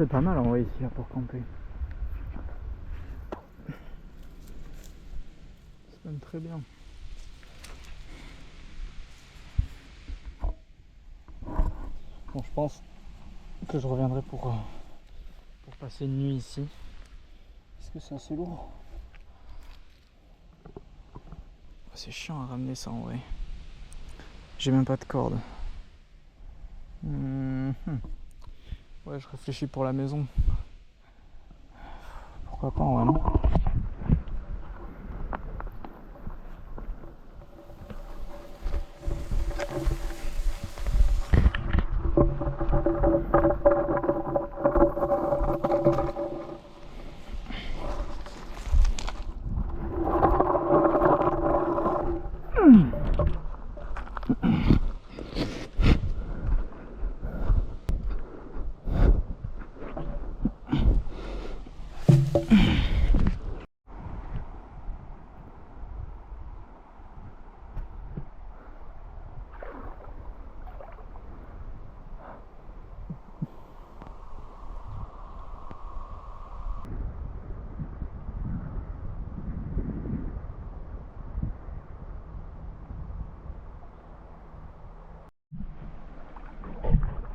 C'est pas mal en vrai ici pour camper. C'est même très bien. Bon, je pense que je reviendrai pour passer une nuit ici. Parce que c'est assez lourd. C'est chiant à ramener ça en vrai. J'ai même pas de corde. Ouais, je réfléchis pour la maison. Pourquoi pas en vrai, non?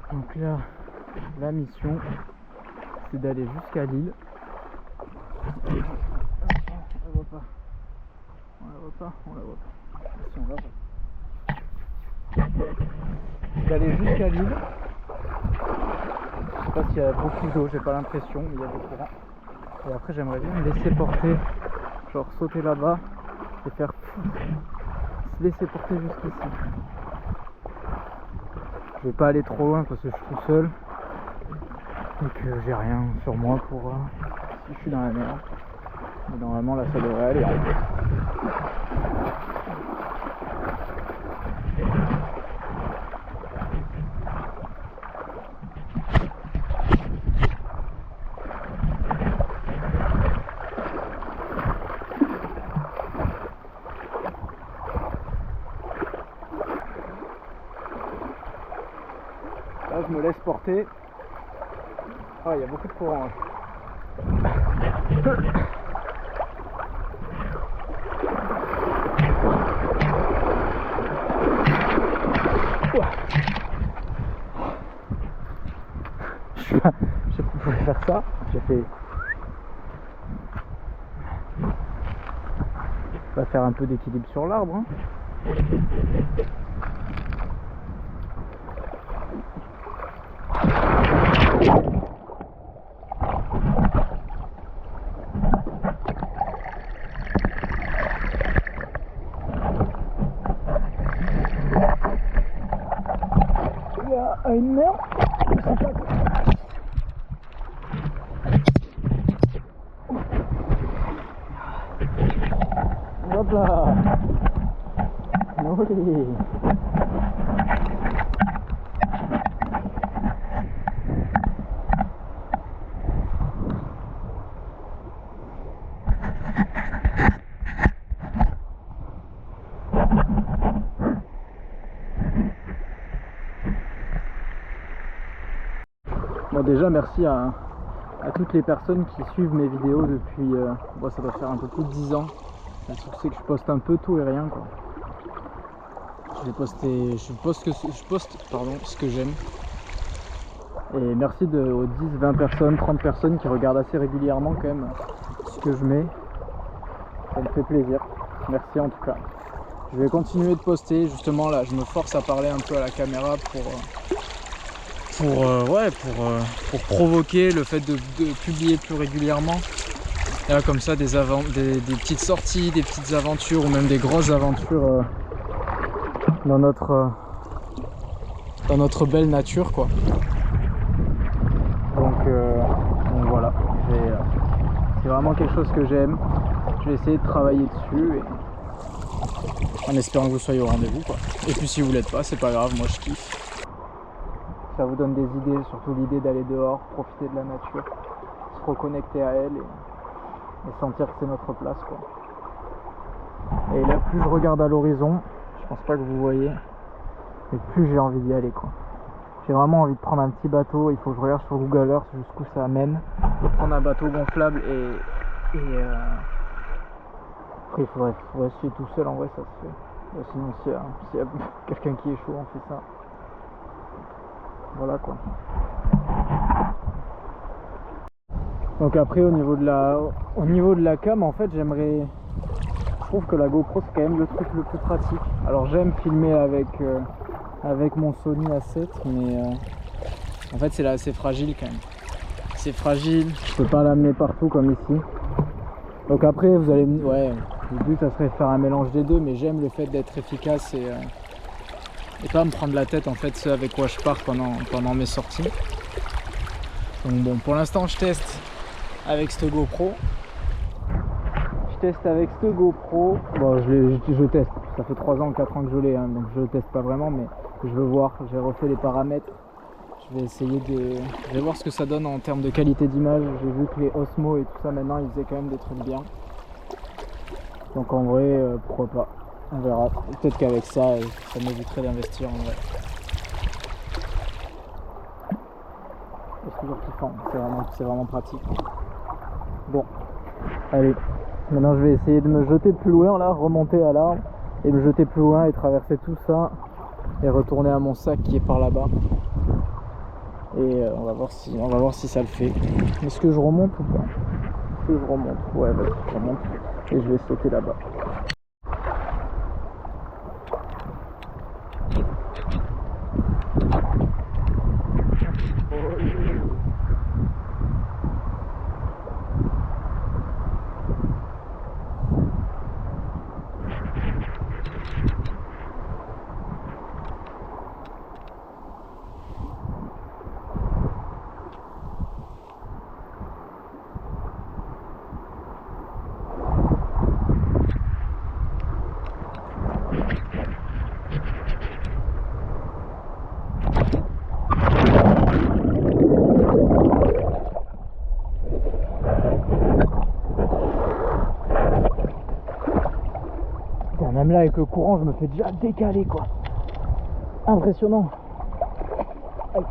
Donc là, la mission, c'est d'aller jusqu'à l'île. On la voit pas. On la voit pas. Si, on la voit. D'aller jusqu'à l'île. Je sais pas s'il y a beaucoup d'eau, j'ai pas l'impression, mais il y a du courant. Et après, j'aimerais bien me laisser porter, genre sauter là-bas et faire se laisser porter jusqu'ici. Je vais pas aller trop loin parce que je suis tout seul et que j'ai rien sur moi pour si je suis dans la mer. Mais normalement là ça devrait aller en fait. Là je me laisse porter. Ah, il y a beaucoup de courant. Ouais. Je sais pas si je pouvais faire ça. J'ai fait. On va faire un peu d'équilibre sur l'arbre. Hein. Il y a une mer. Hop là. Olé. Bon, déjà merci à toutes les personnes qui suivent mes vidéos depuis bon, ça doit faire un peu plus de 10 ans. Le truc c'est que je poste un peu tout et rien quoi. Je poste ce que j'aime. Et merci aux 10, 20 personnes, 30 personnes qui regardent assez régulièrement quand même ce que je mets. Ça me fait plaisir. Merci en tout cas. Je vais continuer de poster, justement là je me force à parler un peu à la caméra pour provoquer le fait de publier plus régulièrement. Et là, comme ça des petites sorties, des petites aventures ou même des grosses aventures dans notre belle nature quoi. Donc voilà, c'est vraiment quelque chose que j'aime. Je vais essayer de travailler dessus et en espérant que vous soyez au rendez-vous quoi. Et puis si vous l'êtes pas, c'est pas grave, moi je kiffe. Ça vous donne des idées, surtout l'idée d'aller dehors, profiter de la nature, se reconnecter à elle et sentir que c'est notre place quoi. Et là plus je regarde à l'horizon, je pense pas que vous voyez, et plus j'ai envie d'y aller quoi. J'ai vraiment envie de prendre un petit bateau. Il faut que je regarde sur Google Earth jusqu'où ça mène. De prendre un bateau gonflable après il faudrait essayer tout seul, en vrai ça se fait. Sinon s'il y a quelqu'un qui est chaud, on fait ça. Voilà quoi. Donc après au niveau de la cam, en fait je trouve que la GoPro c'est quand même le truc le plus pratique. Alors j'aime filmer avec mon Sony A7, mais en fait c'est assez fragile quand même. C'est fragile, je peux pas l'amener partout comme ici. Donc après vous allez me... Ouais, le but ça serait de faire un mélange des deux, mais j'aime le fait d'être efficace et pas me prendre la tête en fait ce avec quoi je pars pendant mes sorties. Donc bon, pour l'instant je teste avec cette GoPro. Bon, je teste, ça fait 3 ans, 4 ans que je l'ai, hein, donc je le teste pas vraiment, mais je veux voir, j'ai refait les paramètres. Je vais essayer je vais voir ce que ça donne en termes de qualité d'image. J'ai vu que les Osmo et tout ça maintenant ils faisaient quand même des trucs bien. Donc en vrai, pourquoi pas, on verra. Peut-être qu'avec ça m'éviterait d'investir en vrai. C'est toujours kiffant, c'est vraiment pratique. Bon, allez, maintenant je vais essayer de me jeter plus loin là, remonter à l'arbre et me jeter plus loin et traverser tout ça et retourner à mon sac qui est par là-bas. Et on va voir si ça le fait. Est-ce que je remonte ou pas? Est-ce que je remonte? Ouais, vas-y, je remonte et je vais sauter là-bas. Même là avec le courant je me fais déjà décaler quoi. Impressionnant. Aïe.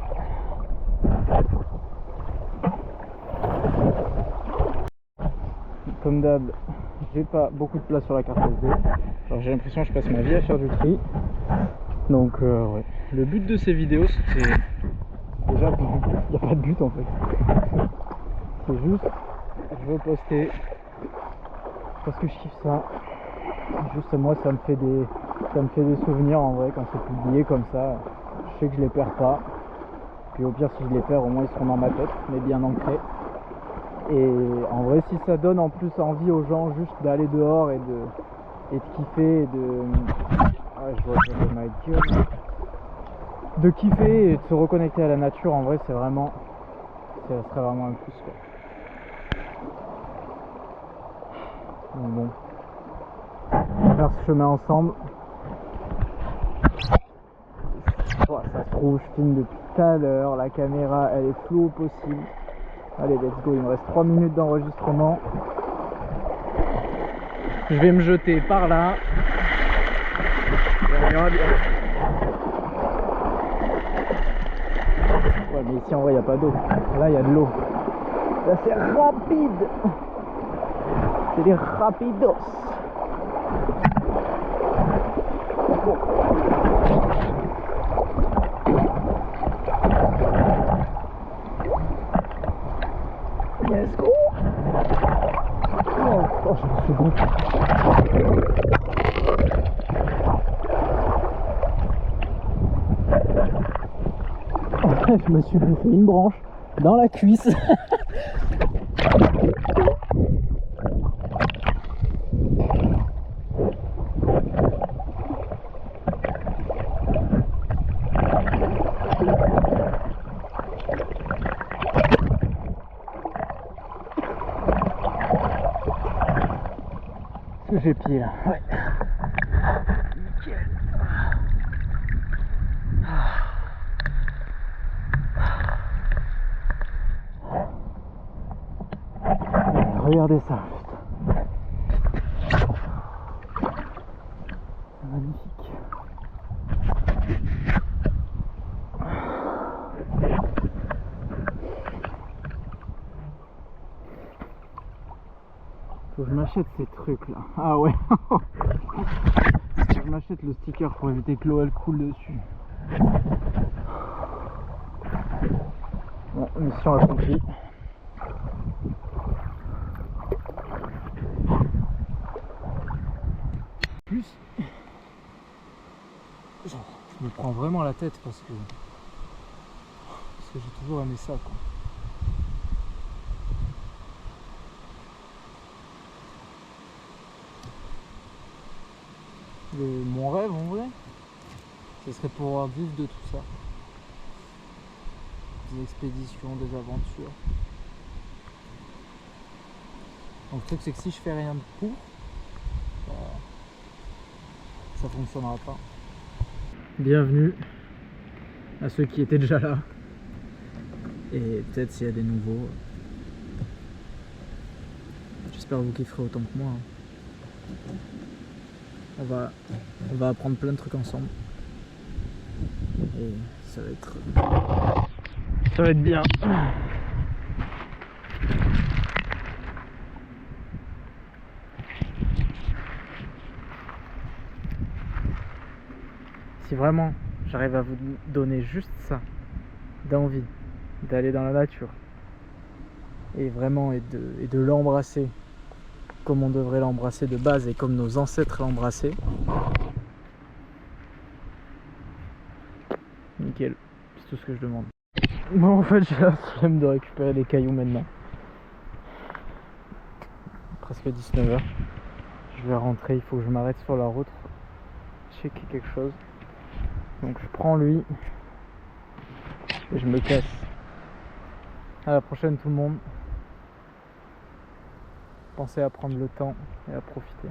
Comme d'hab, j'ai pas beaucoup de place sur la carte SD. Alors j'ai l'impression que je passe ma vie à faire du tri. Donc ouais. Le but de ces vidéos c'est déjà il n'y a pas de but en fait. C'est juste je veux poster parce que je kiffe ça. Juste moi ça me fait des souvenirs en vrai quand c'est publié comme ça. Je sais que je les perds pas. Puis au pire si je les perds au moins ils seront dans ma tête, mais bien ancrés. Et en vrai si ça donne en plus envie aux gens juste d'aller dehors et de kiffer et de... Ouais, je vois que ma gueule. De kiffer et de se reconnecter à la nature en vrai ça serait vraiment un plus quoi. Donc bon. On va faire ce chemin ensemble. Oh, ça se trouve, je filme depuis tout à l'heure. La caméra, elle est floue au possible. Allez, let's go. Il me reste 3 minutes d'enregistrement. Je vais me jeter par là. Et on verra bien. Ouais, mais ici en vrai, il n'y a pas d'eau. Là, il y a de l'eau. Là, c'est rapide. C'est des rapidos. Let's go. Oh, je me suis gonflé. En fait, je me suis fait une branche dans la cuisse. J'ai pied là. Ouais. Nickel. Regardez ça. Magnifique. Je m'achète ces trucs là. Ah ouais. Je m'achète le sticker pour éviter que l'eau elle coule dessus. Bon, mission accomplie. Plus, genre, je me prends vraiment la tête parce que j'ai toujours aimé ça quoi. Mon rêve en vrai, ce serait pouvoir vivre de tout ça. Des expéditions, des aventures. Donc le truc c'est que si je fais rien de pour, ça fonctionnera pas. Bienvenue à ceux qui étaient déjà là. Et peut-être s'il y a des nouveaux. J'espère que vous kifferez autant que moi. On va apprendre plein de trucs ensemble. Et ça va être bien. Si vraiment j'arrive à vous donner juste ça, d'envie d'aller dans la nature et vraiment et de l'embrasser comme on devrait l'embrasser de base et comme nos ancêtres l'embrassaient, nickel, c'est tout ce que je demande. Bon, en fait j'ai la flemme de récupérer les cailloux maintenant. Presque 19h. Je vais rentrer, il faut que je m'arrête sur la route, checker quelque chose. Donc je prends lui et je me casse. À la prochaine tout le monde. Pensez à prendre le temps et à profiter.